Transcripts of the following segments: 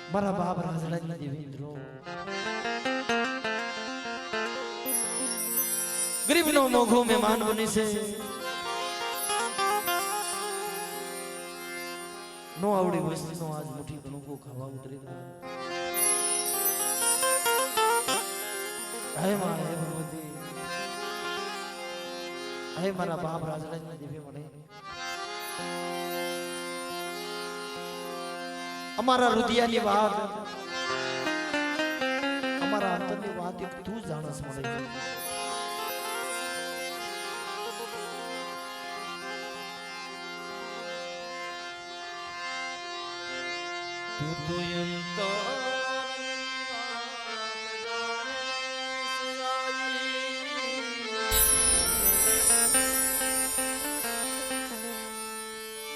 મારા બાપ રાજડાની દેવેન્દ્રો ગરીબનો મોઘો મહેમાન બની છે નો આવડી વસ્તીનો આજ મુઠ્ઠી કણકો ખાવા ઉતરી હે માં હે ભગવતી હે મારા બાપ રાજડાની દેવી મને અમારા રુધિયાની વાત અમારા અંતરની વાત એક તું જાણસ મળે તું તો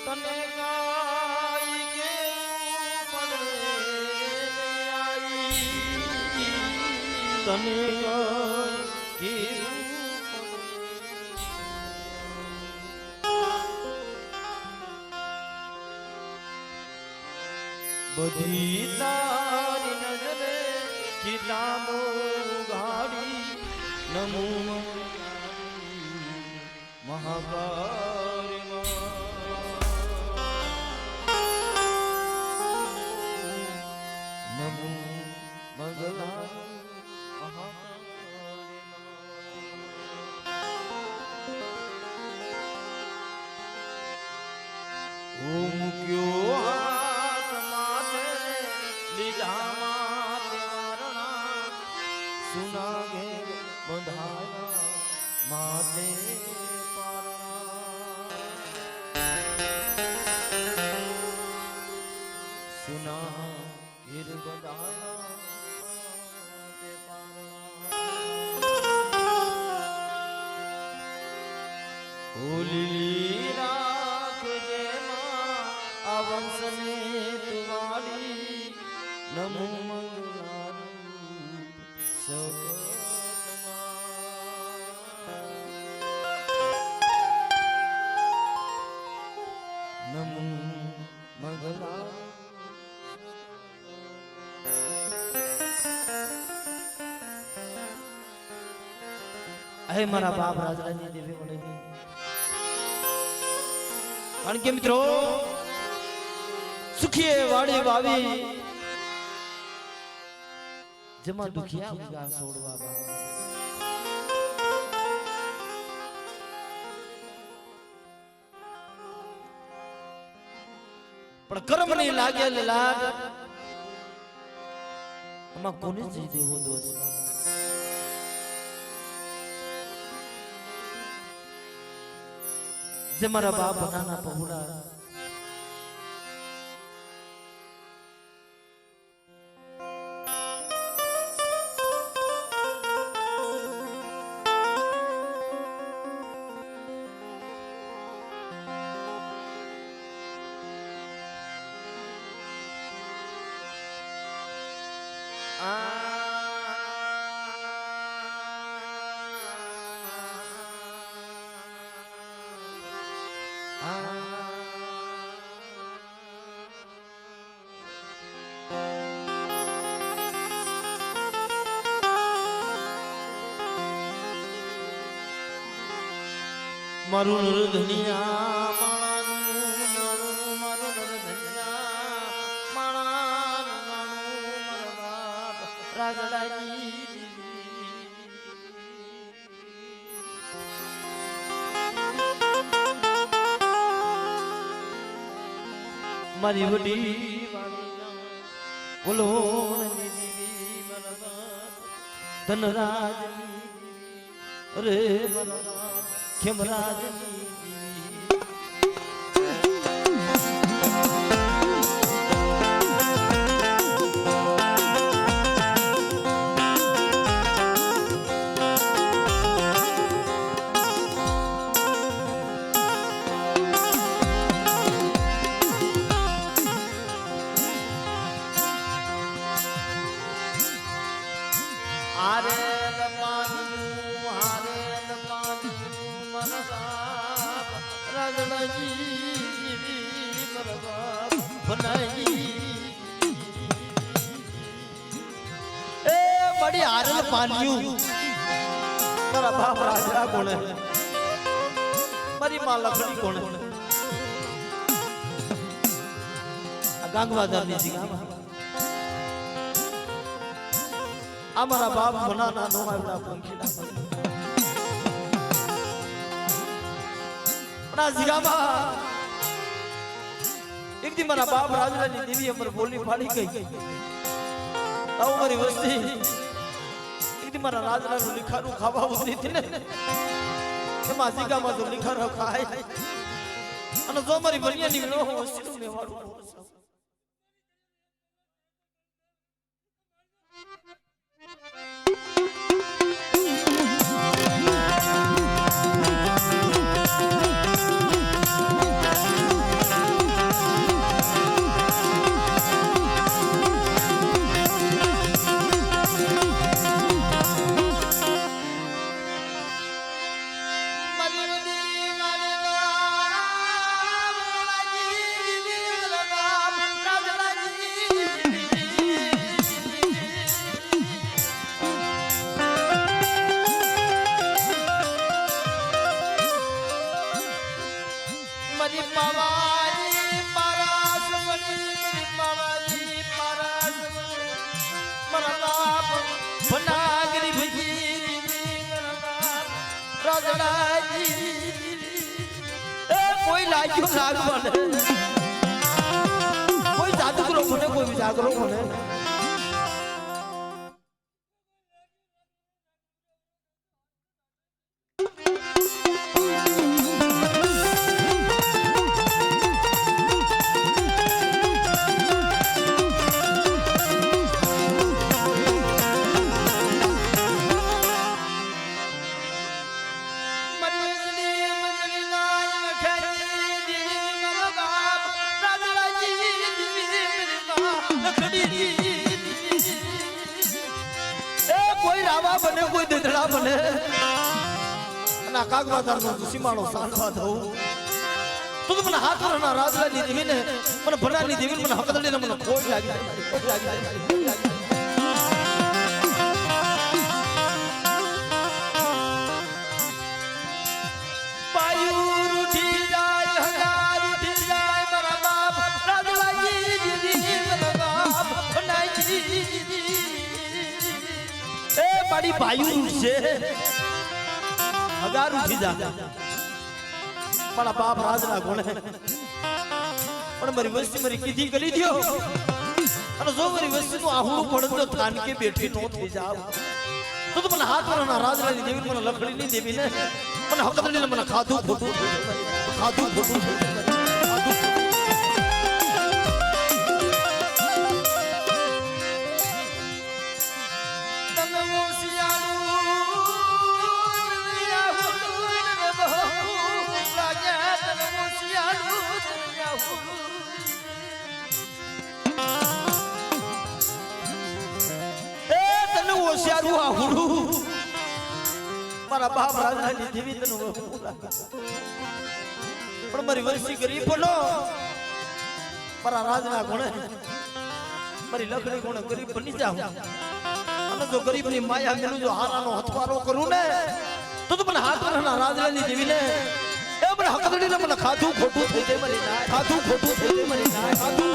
તને કાઈ તને બધી તારી નજરે કિતાબો ગાડી નમો મહાકારી નમો મંગલા મૂક્યો હાથ માથે લીધા માથે વારણા સુના ઘેર બંધાયા માથે સુના ઘેર બંધાયા માથે હોલી રાખજે આ વંશને તુવાડી નમો મંગલારૂપ નમો મંગલા હે મારા બાપ રાજરાની દેવી મળે કારણ કે મિત્રો સુખીએ વાડી વાવી જેમાં દુખિયા ઉગા છોડવા પણ કર્મની લાગેલ લાગ આમાં કોને જઈ દેવો દોષ જે મારા બાપ નાના પહોળા મારું ધનિયા માણાનું મારું ધનિયા માણાનું મારા બાપ રાજડાજી મારી વડી બોલો ધનરાજ અરે ખેમરાજની बड़ी आरल पानियों मारा बाप राजा कौन है मारी मां लखड़ी कौन है गांगवादार जी हमारा बाप बना ना नो आवड़ा पंखीड़ा ना जिगामा एक दिन मारा बाप राजरानी देवी अमर बोली फाड़ी गई ताऊ मारी वस्ती एक दिन मारा राजरानी लिखारू खावा उतरी थी ने के मासिका मा तो लिखारो खाए अन जो मारी बनिया निवलो वस्ती ने वाळू कोई लाजू नाग बने कोई जादूगर बने कोई भी जागरो बने बने कोई दिदड़ा बने ना कागवादार नो सीमानो सानवा दो तू तो मन हाथ रना राजरानी देवी ने मन बनानी देवी मन हकदली ने मन खोज लागी पायूर उठी जाए हजार उठी जाए मेरा बाप राजरानी देवी मेरा बाप बनाई ए बड़ी बायु से हजार उठी जा बड़ा बाप राजना गुण है पर मरी वस्ती मरी किधी गली दियो अन जो मरी वस्ती नु आहुडू पड़न तो थान के बैठी नो थी जाओ तो मन हाथ रना राजरानी देवी मन लखड़ी नहीं देवी ने मन हकदली ने मन खादू फोटू मारा बाप राजरानी देवी तनु पण मारी वंशी गरीब बनो मारा राजना गुण मारी लखड़ी गुण गरीब बनी जाऊं अने जो गरीब नी माया मेनू जो हारानो हथवारो करू ने तो मन हाथ रना राजरानी देवी ने ए मन हकदड़ी ने मन खाधू खोटू થઈ જાય મરી ના ખાધू खोटू થઈ જાય મરી ના ખાधू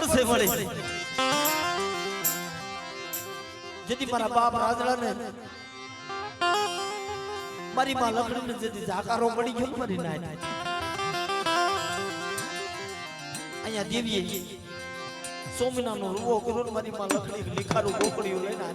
से बड़े जदी मारा बाप राजड़ा ने मारी मां लखड़ी ने जदी जाकारो पड़ी गयो मारी नाय अया देवीए सोमना नो रुवो करो मारी मां लखड़ी लिखारो गोकड़ियो लेना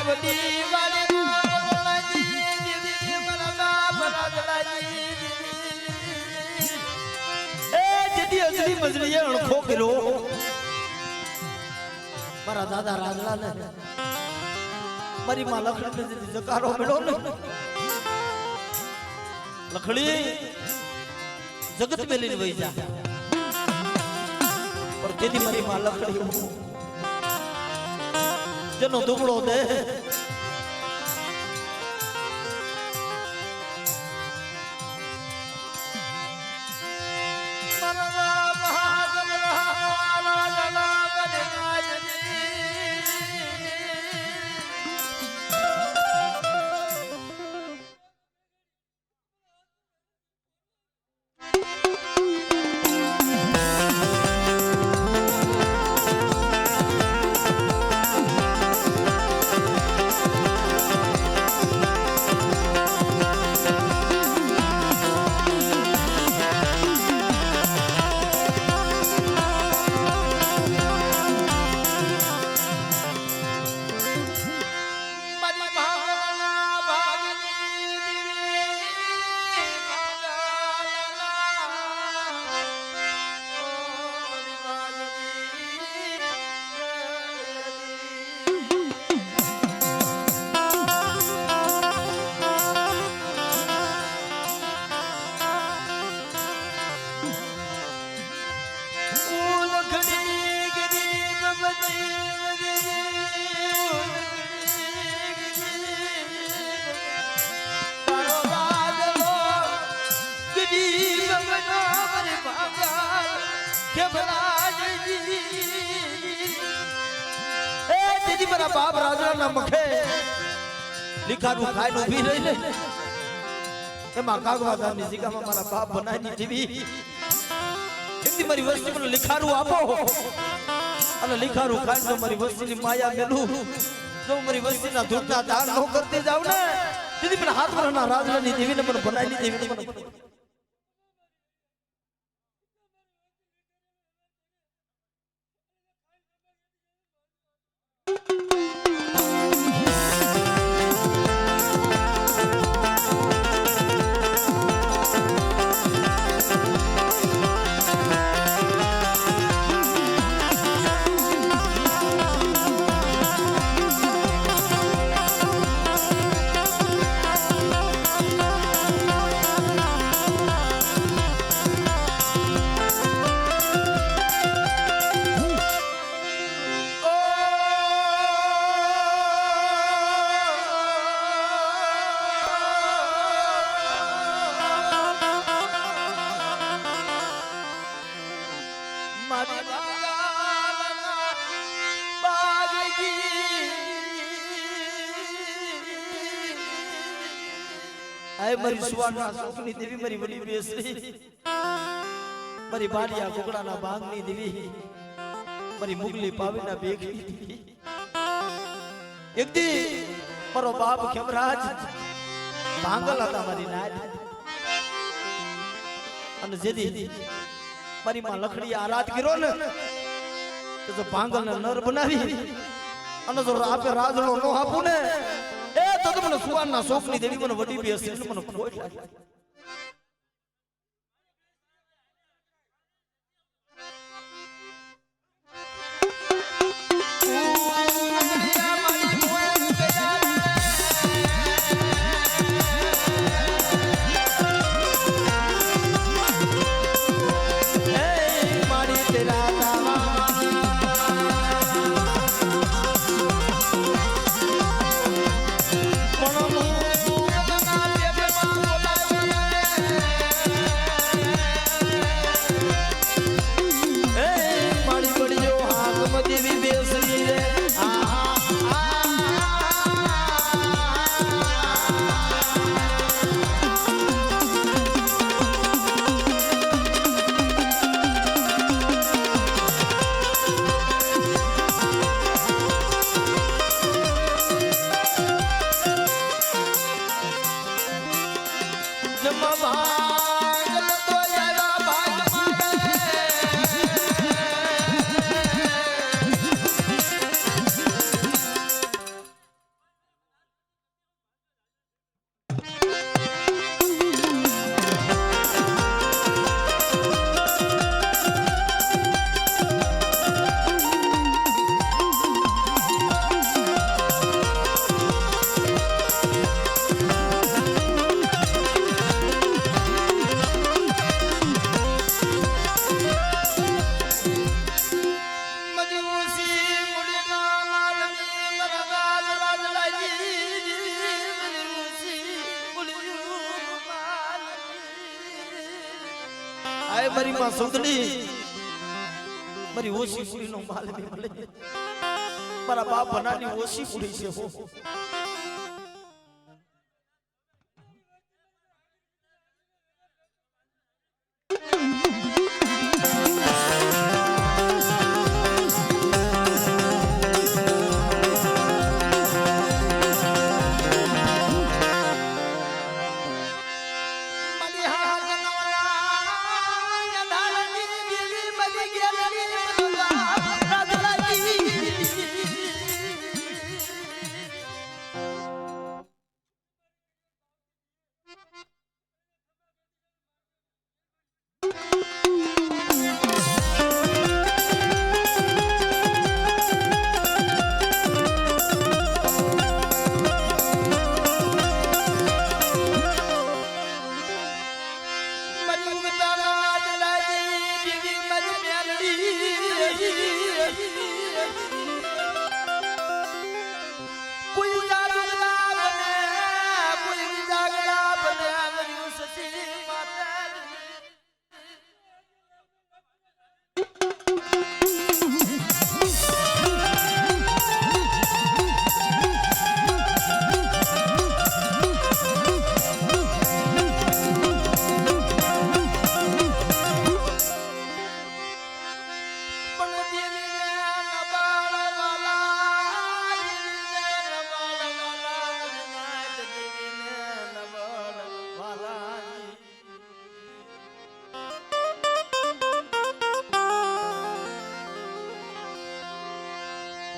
વડી વાળી અણખો કર્યો મારા દાદા રાજલા ને મારી માં લખડી જકારો મળ્યો ને લખડી જગત મેલીને વહી જા પણ તેથી મારી માં લખડી જેનો દુબળો દે મારા બાપ રાજા ના મખે લીખાનું ખાઈને ઉભી રહી ને એમાં કાગવા ગામની જગ્યામાં મારા બાપ બનાવી દીધી એમની મારી વસ્તી મને લીખારું આપો અને લીખારું ખાઈને જો મારી વસ્તીની માયા મેલું જો મારી વસ્તીના ધૂળના દાન ન કરતી જાવ ને દીદી મને હાથ વરના રાજલાની દેવીને મને બનાવી દેવી મને મારી સુવાના સુખની દેવી મારી વડી બેસરી મારી બાડિયા કુકડાના ભાગની દેવી મારી મુગલી પાવીના બેગની દેવી એક દી મારો બાપ ખેમરાજ ભાંગલ હતા મારી નાદ અને જેદી મારી માં લખડી આરાધ કર્યો ને તો ભાંગલ ને નર બનાવી અને જો આપે રાજનો નો આપું ને તો મને સુવાના શોખની દેવી મને વડી બેસે મને ખોટ લાગે Bye. આય મારી માં સુંદરી મારી ઓછી પૂરીનો માલ બી મળે મારા બાપ બનાની ઓછી પૂરી છે હો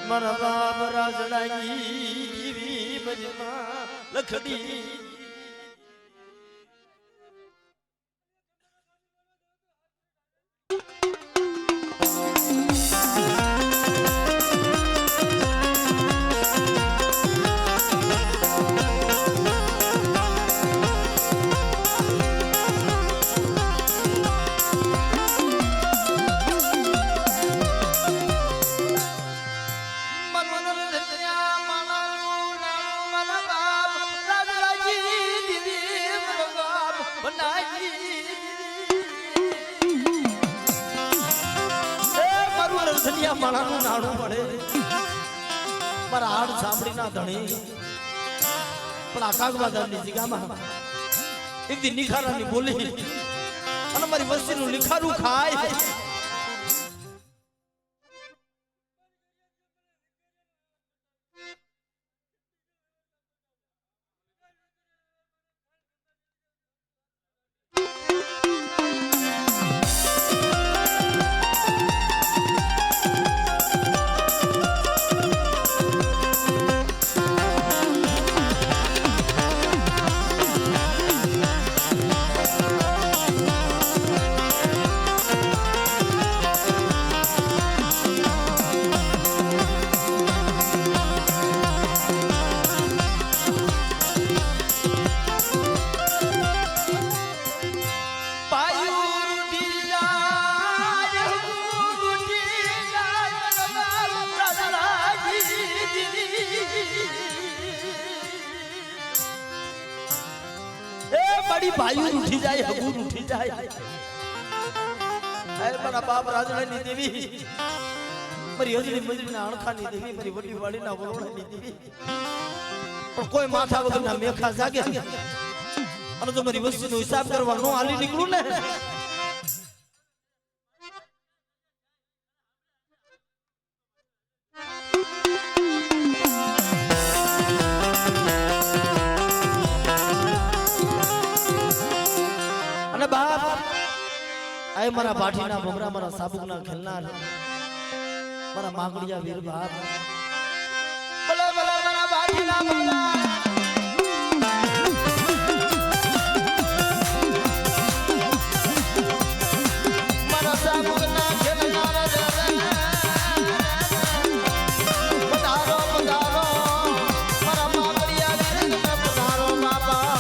મારા બાપ રાજડાઈ બજમાં લખડી માળાનું નાણું પડે મારા હાડ સાંભળી ના ધણી પણ આકાશવાદાની જગ્યામાં એક દી નિખારાની બોલી અને મારી વસ્તીનું નિખારું ખાય બડી ભાઈઓ ઉઠી જાય હગુર ઉઠી જાય અરે મારા બાપ રાજડાની દેવી મારી હજરી મજરીના અણખાની દેવી મારી વડી વાડીના વરોડાની દેવી પણ કોઈ માથા વગરના મેખા જાગે અને તો મારી વસ્તીનો હિસાબ કરવા નો હાલી નીકળું ને આય મારા પાઠીના ભમરા મારા સાબુકના ખેલનાર મારા માગડિયા વીર બાપ ભલા ભલા મારા પાઠીના ભમરા મારા સાબુકના ખેલનાર પધારો પધારો મારા માગડિયા વીર પધારો બાપા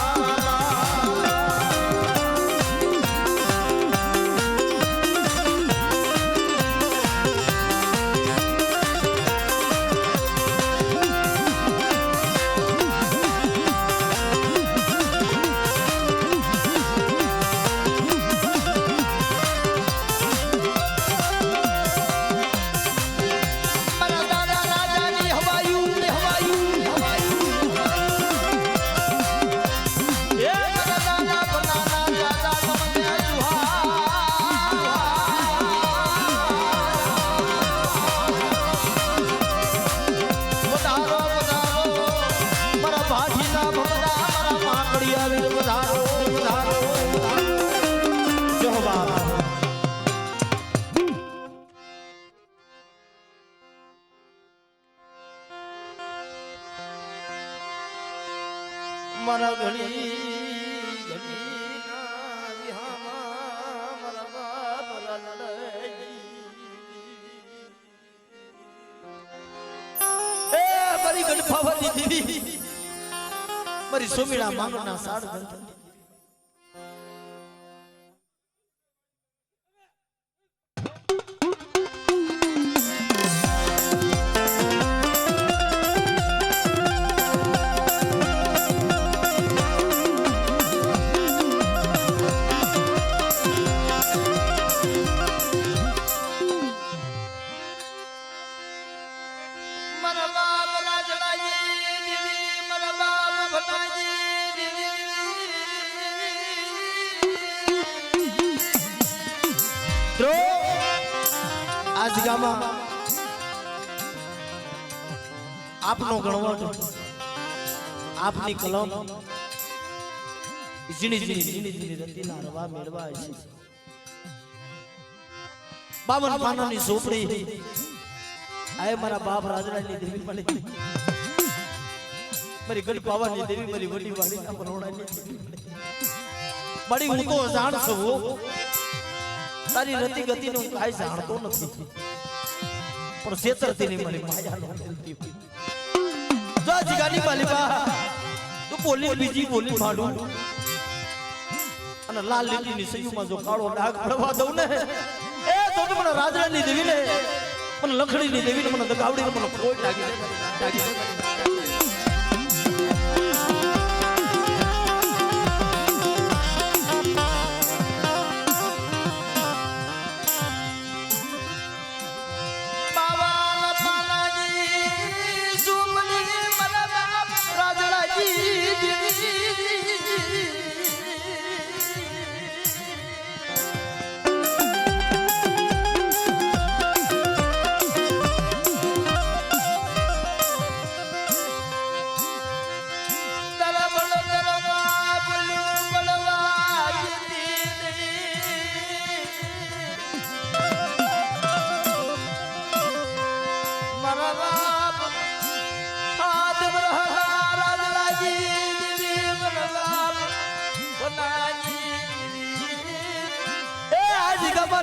મારા ઘણી ઘણી ના વિહામાં મારા બાપ લડાઈ એ મારી ગણફાવાની દેવી મારી સોમીડા માંગના સાડ ધંધા આજ ગામાં આપનો ગણવટ આપની કલમ ઝીણી ઝીણી રતીના રવા મેળવા છે 52 પાનાની ઝોપડી આય મારા બાપ રાજરાની દેવી મળી મારી ગઢ પાવાની દેવી મારી વડી વાડીના પરોણાની બડી હું તો જાણ છું તારી રતિ ગતિ નું કાઈ જાણતો નથી પણ શેતરથી ની મારી માયા નો મિલતી જો જીગાની માલીબા તું બોલી બીજી બોલી ભાડું અને લાલ લીટીની સયુમાં જો કાળો ડાઘ પડવા દઉં ને એ તો મને રાજરાની દેવી ને મને લખડીની દેવી ને મને દગાવડીને મને કોઈ ડાગી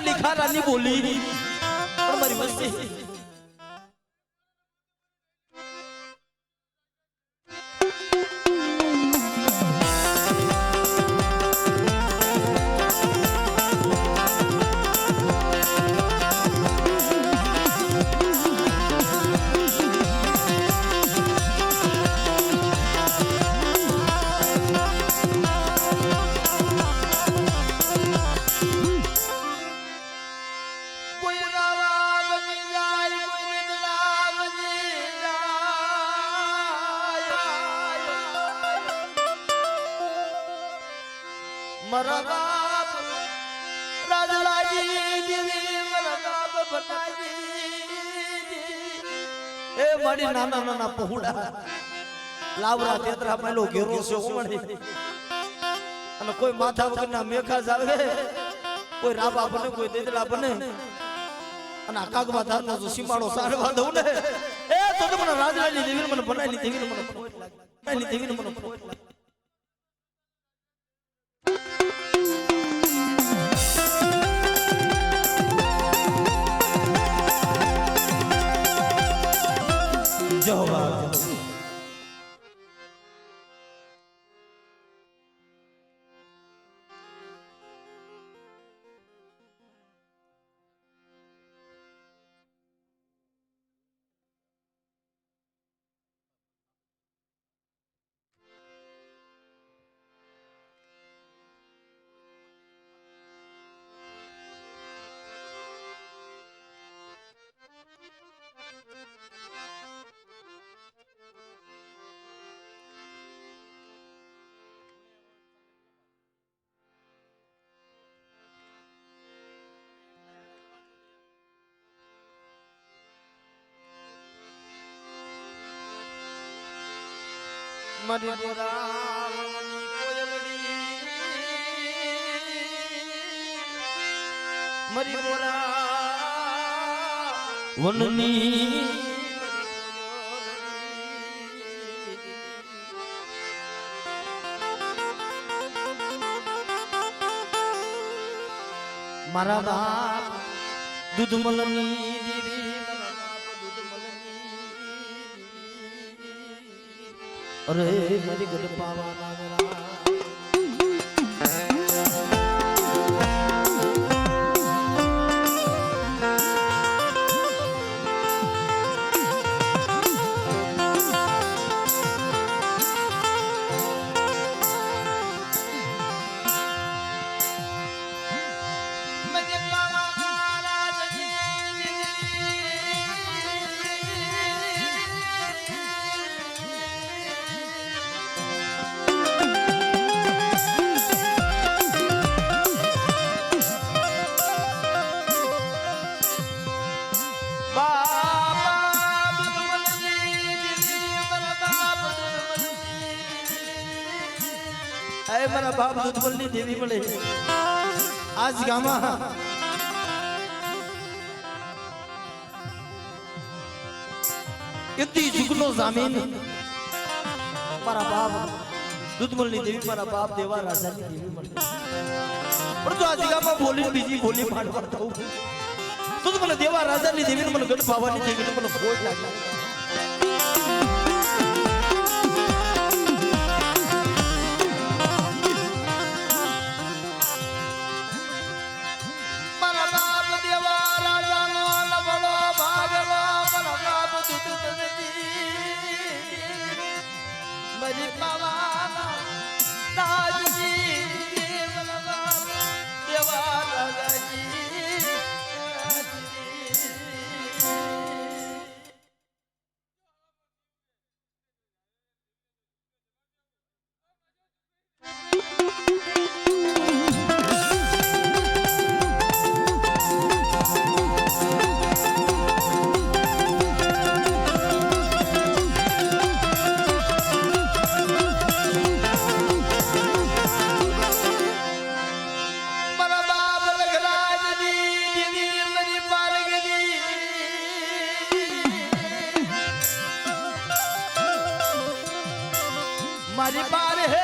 लिखारानी बोली और मारी मस्ती मरा बाप राजलाजी देवी मरा बाप बताजी ए मारी नाना नाना पहुड़ा लावरा तेतरा पेलो घेरो से उमड़ी અને કોઈ માથા વગરના મેખા જાવે કોઈ રાબા બને કોઈ દેદલા બને અને આકાગમાં ધારનો જો સીમાડો સારવા દઉં ને એ તો મને રાજરાની દેવીને મને બનાવી દેવીને મને ખોટ લાગે બનાવી દેવીને મને ખોટ લાગે જવાબ मरी बोरावनी कोयलड़ी मरी बोरावनी મારા બાપ દૂધમલની દેવી મારા બાપ દૂધમલની અરે મારી ગઢ પાવાના મારા બાપ દૂધમલની દેવી મળે આજ ગામમાં એટલી જુગનો જામીન મારા બાપ દૂધમલની દેવી મારા બાપ દેવા રાજાની દેવી મળે પણ જો આજ ગામમાં બોલી બીજી બોલી પાડવા થવું તો મને દેવા રાજાની દેવી મને ગઢ પાવાની દેવી મને ખોટ લાગે मारी बार है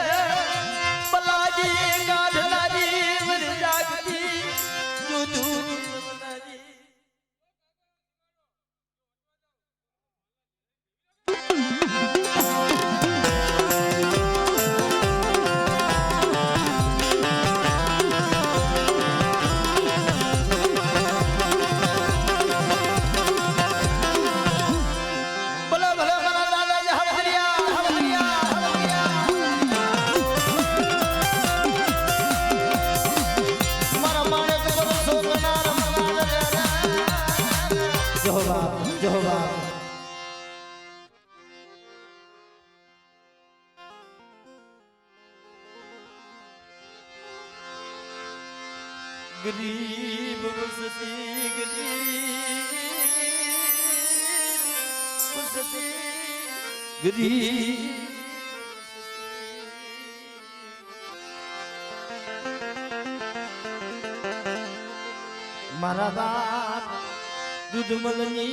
बलाजी गाढ़नारी मर जागती जो दूर गरीब बसती गरीब मारा बाप दूधमलनी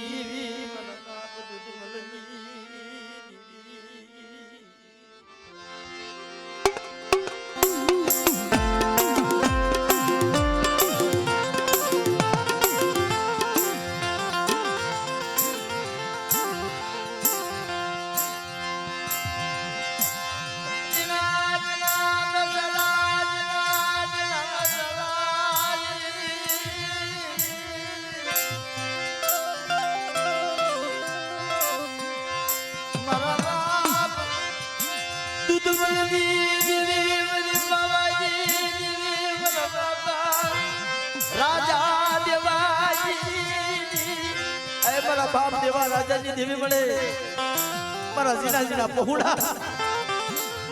देवी मारा बाप दूधमलनी बाप देवा राजा जी देवी बड़े मारा जीना जीना पहुड़ा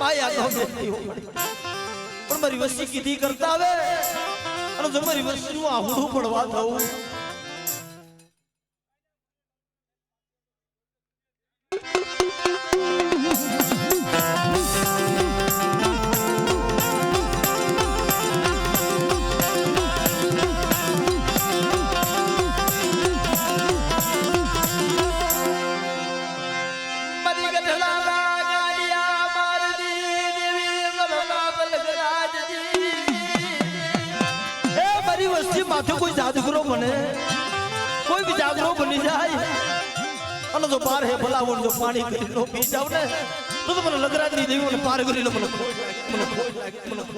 माया गांव में हो पर मारी वस्ती कीधी करता वे अरे जो मारी वस्ती नु आहुडू पड़वा थाऊ કોઈ બી જાગરો બની જાય અને જો બાર હે ભલાવણ જો પાણી કરી નો પી જાવ ને તો મને લગરાજની દેવીઓને પાર કરીને મને ખોટ લાગે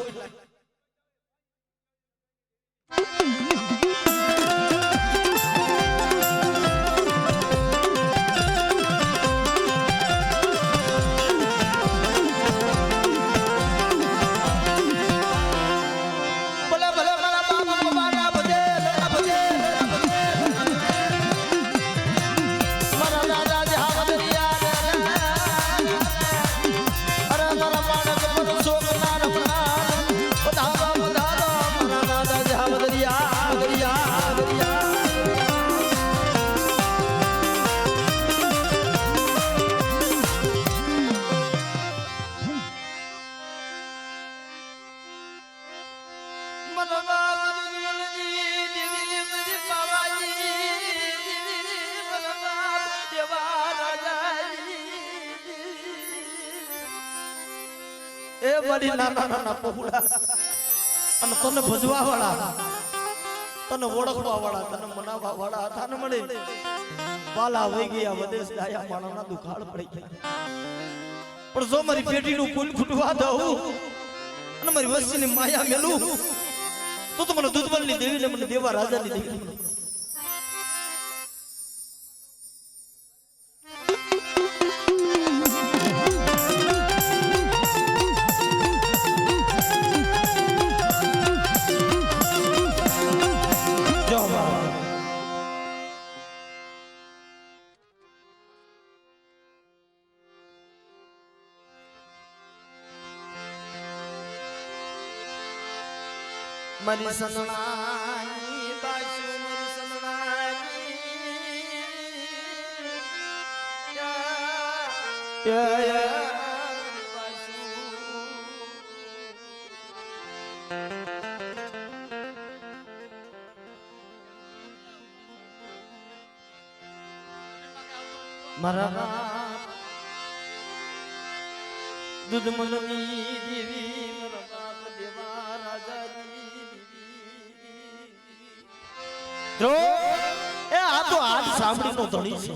એ મારી નાના નાના પહોળા અને તને ભજવા વાળા તને ઓળખવા વાળા તને મનાવવા વાળા હતા ને મળે બાલા વહી ગયા વદેશ ડાયા માણાના દુખાડ પડી ગયા પણ જો મારી પેટીનું કુલ ખૂટવા દઉં અને મારી વસ્તીની માયા મેલું તો મને દૂધબલની દેવીને મને દેવા રાજાની દેવી મરી સનણાની બાસુ મરી સનણાની બાસુ મારા દૂધ મનની દેવી મારા બાપ દેવા રાજાની એ આ તો આજ સાંભળીનો ધણી છે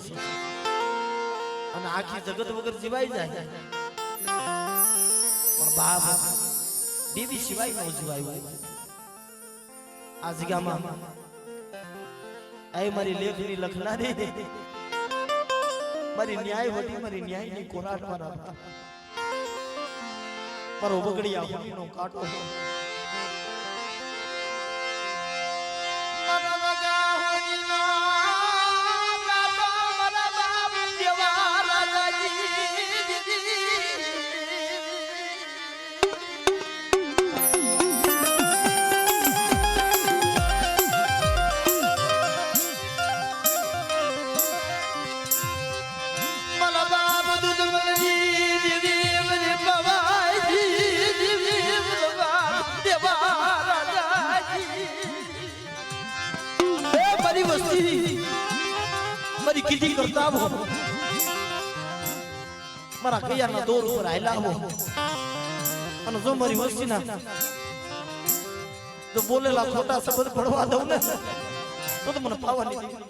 અને આખી જગત વગર જીવાઈ જાય પણ બાપ દેવી સિવાય નો જીવાય આ જગ્યામાં આ મારી લેખની લખનારી મારી ન્યાય વટી મારી ન્યાયની કોરાટ મારા મારો બગડિયા હોલીનો કાંટો મારી કીધી કરતા હો મારા કૈયાના દોર ઉપર આયલા હો અને જો મારી વસ્તીના જો બોલેલા ખોટા શબ્દ પડવા દઉં ને તો મને પાવાની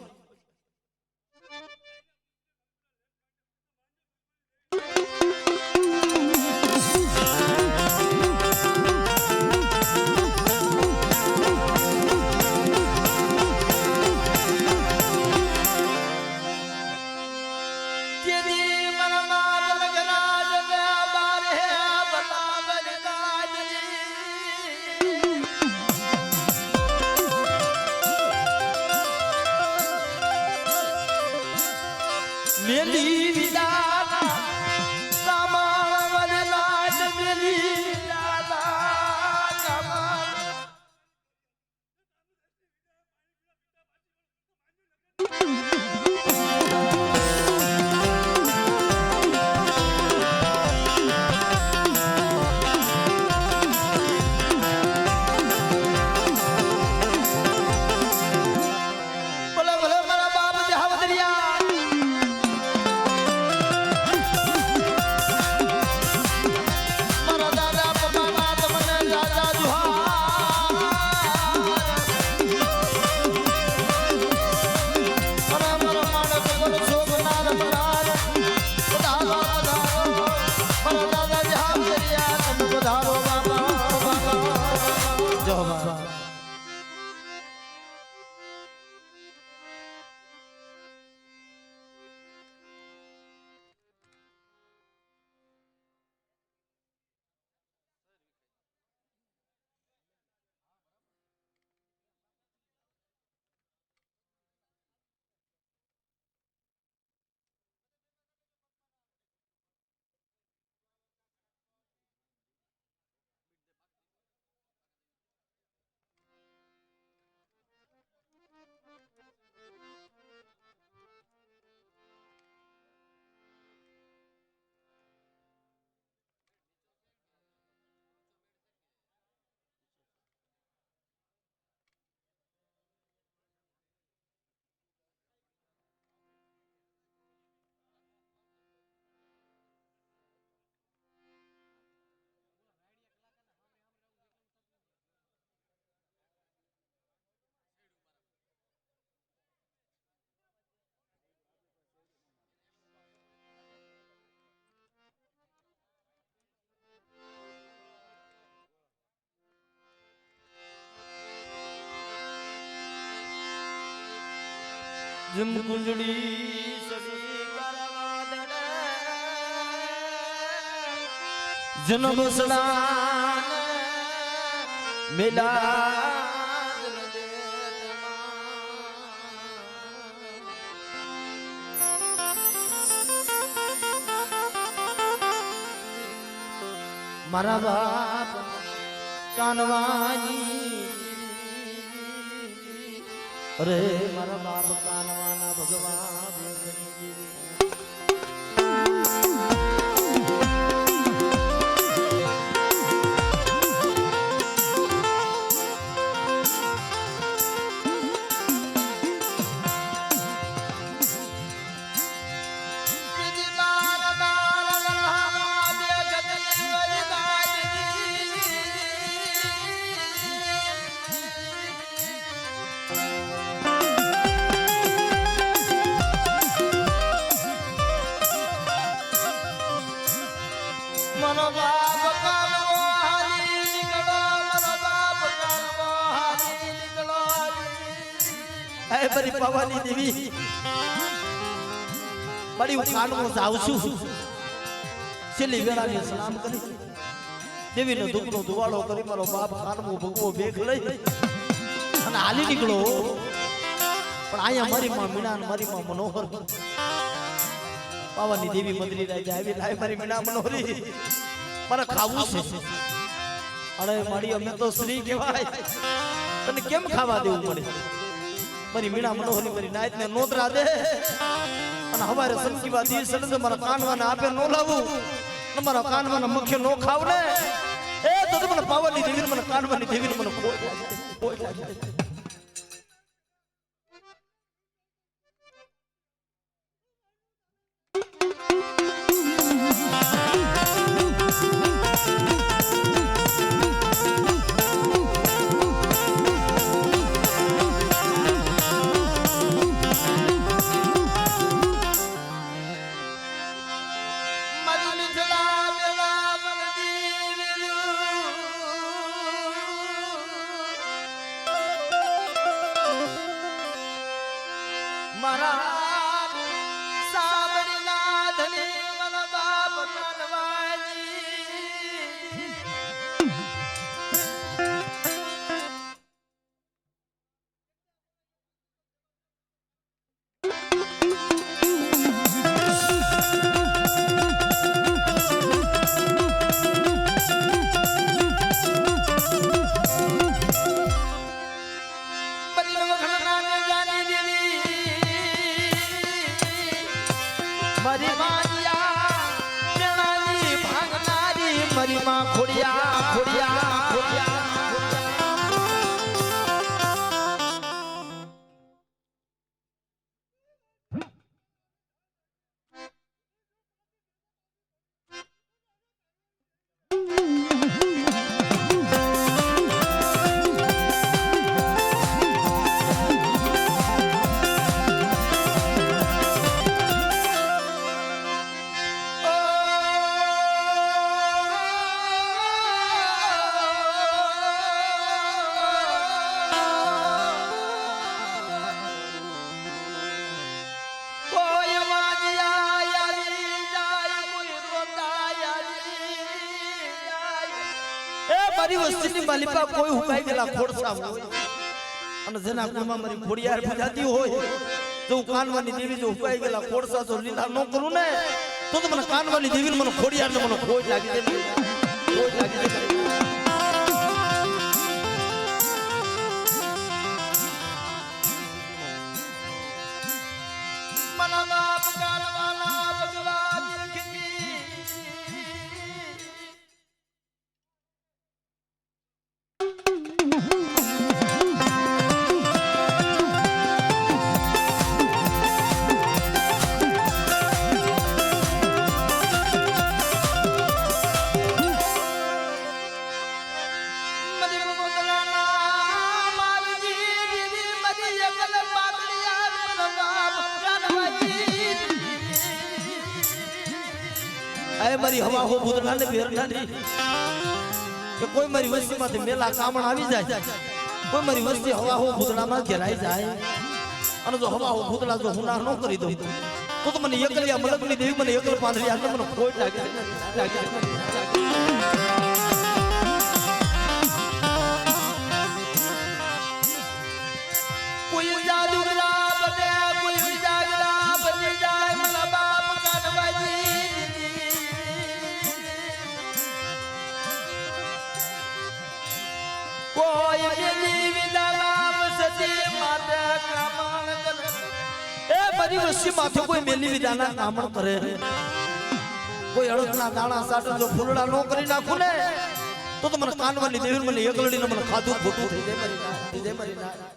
મેલી વિદાના સામાળ વડલા મેલી વિદાના સામાળ ભલે ભલે મારા બાપ જાવદરિયા જમ કુંજડી સડી કરવા દેને જન્મ સડા મેલા મારા બાપ કાનવાની અરે મારા બાપ કાનવાના ભગવાન બરી પાવાની દેવી બડી હું કાનમો જાઉં છું છેલ્લી વેળાની સલામ કરી દેવીનો દુઃખનો દુવાળો કરી મારો બાપ કાનમો ભગવો બેગ લઈ અને હાલી નીકળો પણ અહીંયા મારી માં મીણા મારી માં મનોહર પાવાની દેવી મંદિર રાજા આવી લાય મારી મીણા મનોહરી મારે ખાવું છે અરે મારી અમે તો સ્ત્રી કહેવાય તને કેમ ખાવા દેવું પડે મારી મીણા મનોહરી મારી નાયત ને નોતરા દે અને હવારે સમજીવા દી સડે મારા કાનવાને આપે નો લાવું ને મારા કાનવાના મુખ્ય નો ખાવ ને એ તો મને પાવાની દેવી મને કાનવાની દેવી મને કોઈ મારી માં ખોડિયા ખોડિયા ખોડિયા મારી વસ્તીની માલિકા કોઈ હુકાઈ ગયેલા ખોડસા હોય અને જેના કોઈમાં મારી ખોડિયાર પૂજાતી હોય તો હું કાનવાની દેવી જો હુકાઈ ગયેલા ખોડસા જો લીલા ન કરું ને તો મને કાનવાની દેવી મને ખોડિયાર ને મને ખોજ લાગી દે ખોજ લાગી દે મના બાપ કાનવાના ભગવાન મારી હવા હો ભૂતના ને બેરનાની કે કોઈ મારી વસ્તીમાંથી મેલા કામણ આવી જાય કોઈ મારી વસ્તી હવા હો ભૂતનામાં ઘેરાઈ જાય અને જો હવા ભૂતલા જો હું ના ન કરી દઉં તો મને એકલિયા મલકની દેવી મને એકલ પાંદડી આ મને ખોટ લાગે કોઈ જાદુગરા બને કોઈ જાગરા બની જાય મારા બાપ કાનવાજી કોઈ મેલી વિદાલામ સતી માટે કામણ કરે એ બધી વસ્તી માથે કોઈ મેલી વિદાના કામણ કરે કોઈ અડદના દાણા સાટો જો ફૂલડા નો કરી નાખું ને તો મને કાનવાની દેવી મને એકલડીને મને ખાધું ખોટું થઈ જાય મારી ના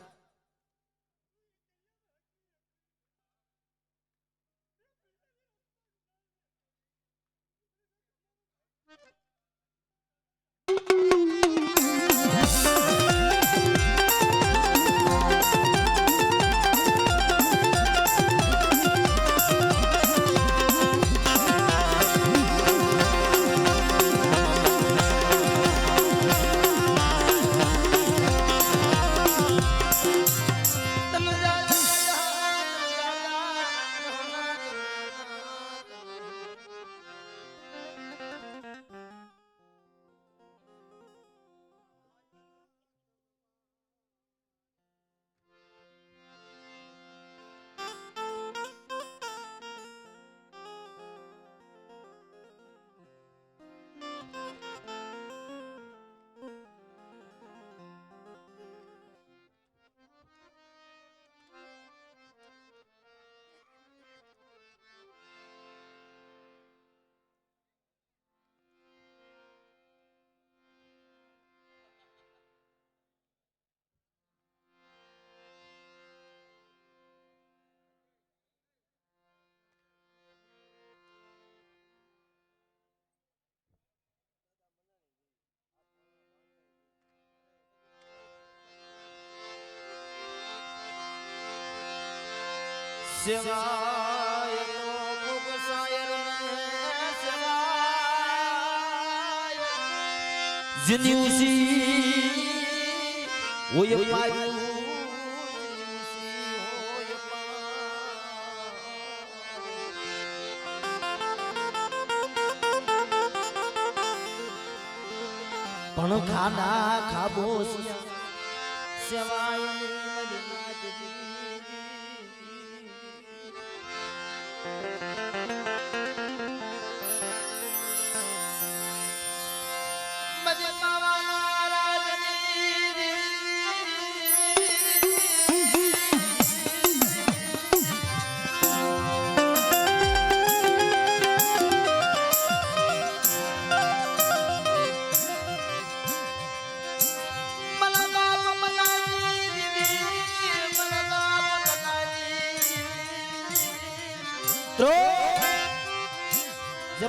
સેવાય તો મુખ સાયર ને સેવાય જન્યુસી ઓય પાયું પણ ખાના ખાબો સેવાય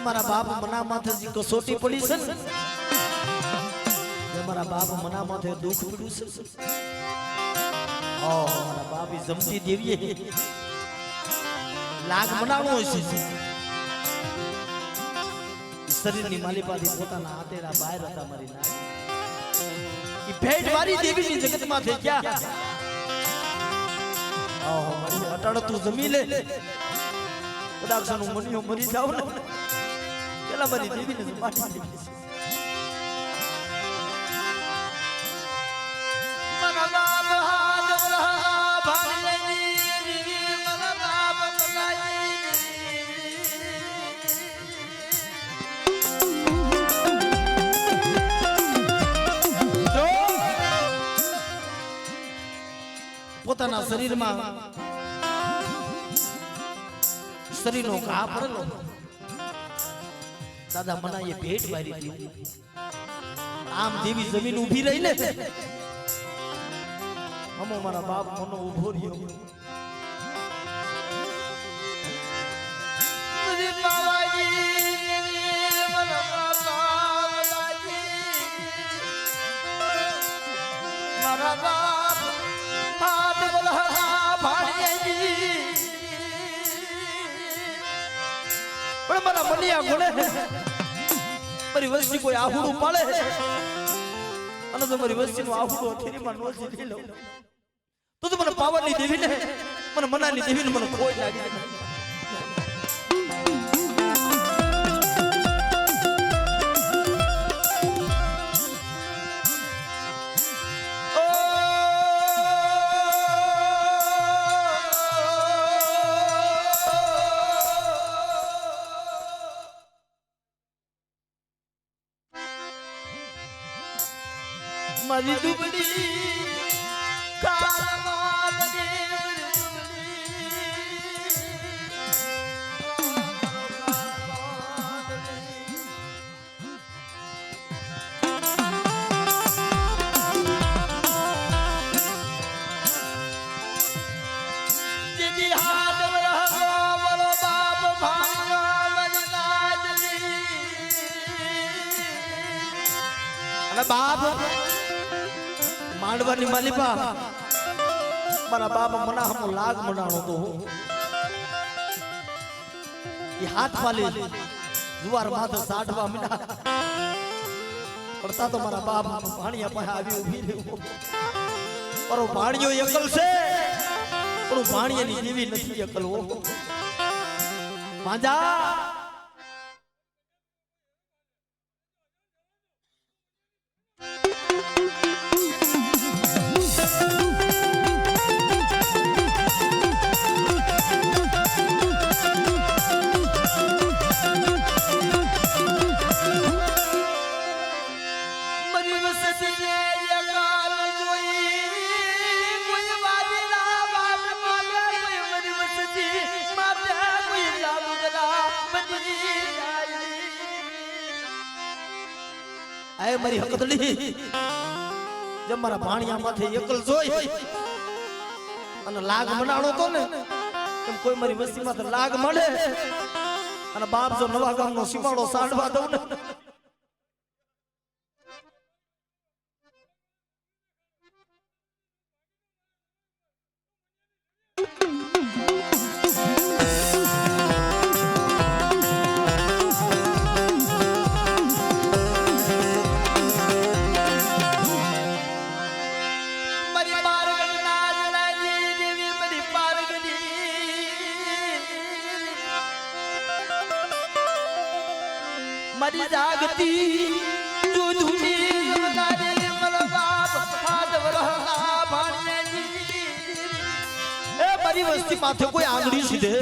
મારા બાપ મના માથે જે કસોટી પડી છે ને મારા બાપ મના માથે દુઃખ પડ્યું છે મારા બાપ જમતી દેવીએ લાગ મનાવો છે શરીરની માલિપાથી પોતાના હાથેડા બહાર હતા મારી નાગ ઈ ભેટ વારી દેવીની જગતમાં થઈ ગયા મારી અટાડ તું જમી લે કદાક્ષનું મનિયો મરી જાવ ને પેલા મારી દેવીને માટી દેવી મના બાપ હાથ ભાગલેની મના બાપ મનાઈ પોતાના શરીરમાં શરીરનો ઘા પડેલો દાદા મનાએ ભેટ વારી દીધી આમ દેવી જમીન ઊભી રહી ને અમો મારા બાપ મનો ઊભો રહ્યો મારા બાપ હાથ બોલા ભાણિયાજી પણ મારા મનિયા ગુણે મારી વસ્તી કોઈ આહુડું પાડે અને તો મારી વસ્તીનું આહુડું અથેરીમાં નો જીતી લઉં તો મને પાવરની દેવી ને મને મનાની દેવીને મને કોઈ લાગી નથી. મારી દુબળી કાળમાં દીદી હાથ વરહો વરો બાપ ભાંગા મજનાદલી અને બાપ માંડવાની માલિપા મારા બાપા મના હમો લાગ મનાણો તો એ હાથ વાલી જુવાર માથે સાડવા મીના પડતા તો મારા બાપ ભાણિયા પાસે આવી ઊભી રહ્યો પરો ભાણિયો એકલ છે પણ ભાણિયાની દેવી નથી એકલ હો માંજા આય મારી હકદડી જે મારા ભાણિયા માથે એકલ જોઈ અને લાગ મનાણો તો ને એમ કોઈ મારી વસ્તી માથે લાગ મળે અને બાપ જો નવા ગામનો સીમાડો સાંડવા દઉં ને મારી જાગતી જો ધૂની જમદારે મારા બાપ હાથ વરહલા ભાણિયાજી એ મારી વસ્તી માથે કોઈ આંગળી સીધે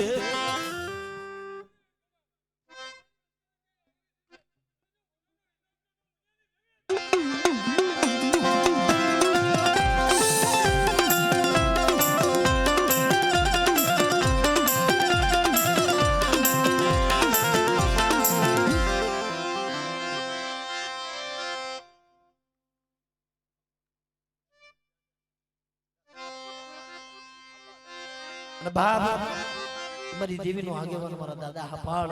અને બાપ મારી દેવીનો આગેવાન મારા દાદા હપાળ